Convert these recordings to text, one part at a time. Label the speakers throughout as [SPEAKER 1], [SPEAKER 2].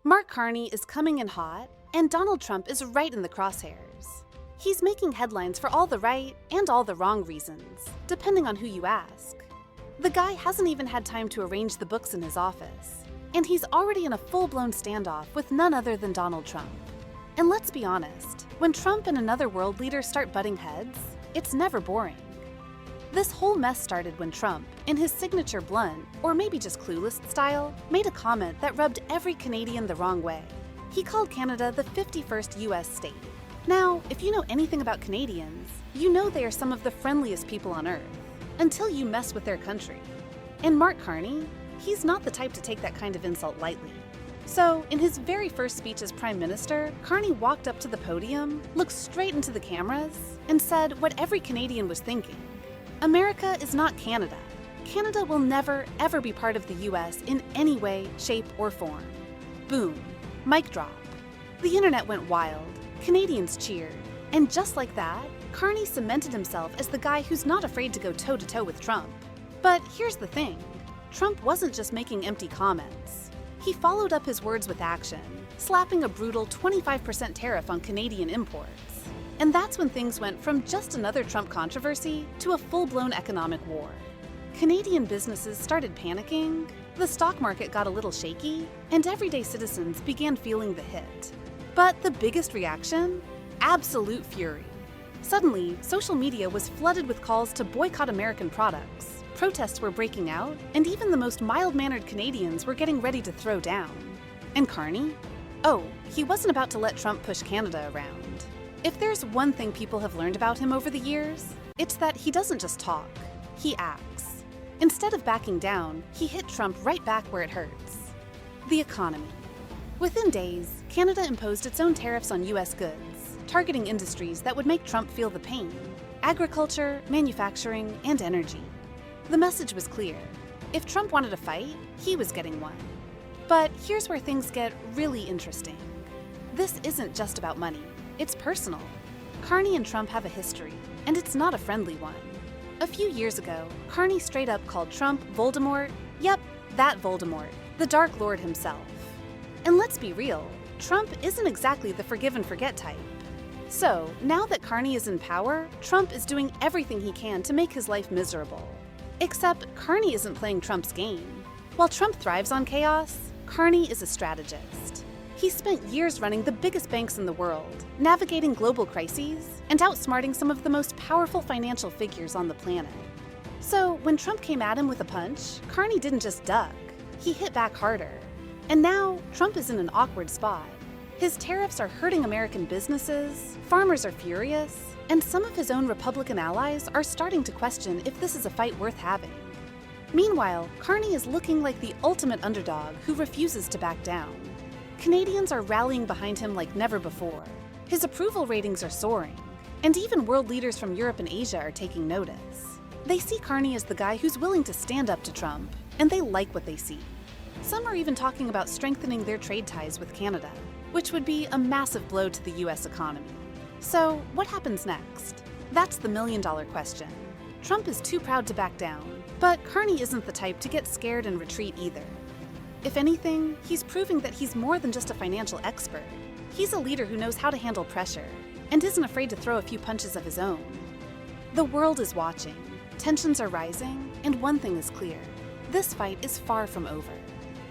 [SPEAKER 1] Mark Carney is coming in hot, and Donald Trump is right in the crosshairs. He's making headlines for all the right and all the wrong reasons, depending on who you ask. The guy hasn't even had time to arrange the books in his office, and he's already in a full-blown standoff with none other than Donald Trump. And let's be honest, when Trump and another world leader start butting heads, it's never boring. This whole mess started when Trump, in his signature blunt, or maybe just clueless style, made a comment that rubbed every Canadian the wrong way. He called Canada the 51st U.S. state. Now, if you know anything about Canadians, you know they are some of the friendliest people on earth, until you mess with their country. And Mark Carney, he's not the type to take that kind of insult lightly. So, in his very first speech as Prime Minister, Carney walked up to the podium, looked straight into the cameras, and said what every Canadian was thinking. America is not Canada. Canada will never, ever be part of the U.S. in any way, shape, or form. Boom. Mic drop. The internet went wild. Canadians cheered. And just like that, Carney cemented himself as the guy who's not afraid to go toe-to-toe with Trump. But here's the thing. Trump wasn't just making empty comments. He followed up his words with action, slapping a brutal 25% tariff on Canadian imports. And that's when things went from just another Trump controversy to a full-blown economic war. Canadian businesses started panicking, the stock market got a little shaky, and everyday citizens began feeling the hit. But the biggest reaction? Absolute fury. Suddenly, social media was flooded with calls to boycott American products, protests were breaking out, and even the most mild-mannered Canadians were getting ready to throw down. And Carney? Oh, he wasn't about to let Trump push Canada around. If there's one thing people have learned about him over the years, it's that he doesn't just talk, he acts. Instead of backing down, he hit Trump right back where it hurts. The economy. Within days, Canada imposed its own tariffs on U.S. goods, targeting industries that would make Trump feel the pain: agriculture, manufacturing, and energy. The message was clear. If Trump wanted a fight, he was getting one. But here's where things get really interesting. This isn't just about money. It's personal. Carney and Trump have a history, and it's not a friendly one. A few years ago, Carney straight up called Trump Voldemort. Yep, that Voldemort, the Dark Lord himself. And let's be real, Trump isn't exactly the forgive and forget type. So, now that Carney is in power, Trump is doing everything he can to make his life miserable. Except Carney isn't playing Trump's game. While Trump thrives on chaos, Carney is a strategist. He spent years running the biggest banks in the world, navigating global crises, and outsmarting some of the most powerful financial figures on the planet. So when Trump came at him with a punch, Carney didn't just duck, he hit back harder. And now, Trump is in an awkward spot. His tariffs are hurting American businesses, farmers are furious, and some of his own Republican allies are starting to question if this is a fight worth having. Meanwhile, Carney is looking like the ultimate underdog who refuses to back down. Canadians are rallying behind him like never before. His approval ratings are soaring, and even world leaders from Europe and Asia are taking notice. They see Carney as the guy who's willing to stand up to Trump, and they like what they see. Some are even talking about strengthening their trade ties with Canada, which would be a massive blow to the U.S. economy. So, what happens next? That's the million-dollar question. Trump is too proud to back down, but Carney isn't the type to get scared and retreat either. If anything, he's proving that he's more than just a financial expert. He's a leader who knows how to handle pressure and isn't afraid to throw a few punches of his own. The world is watching, tensions are rising, and one thing is clear. This fight is far from over.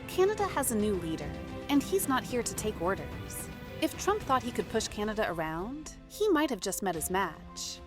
[SPEAKER 1] Canada has a new leader, and he's not here to take orders. If Trump thought he could push Canada around, he might have just met his match.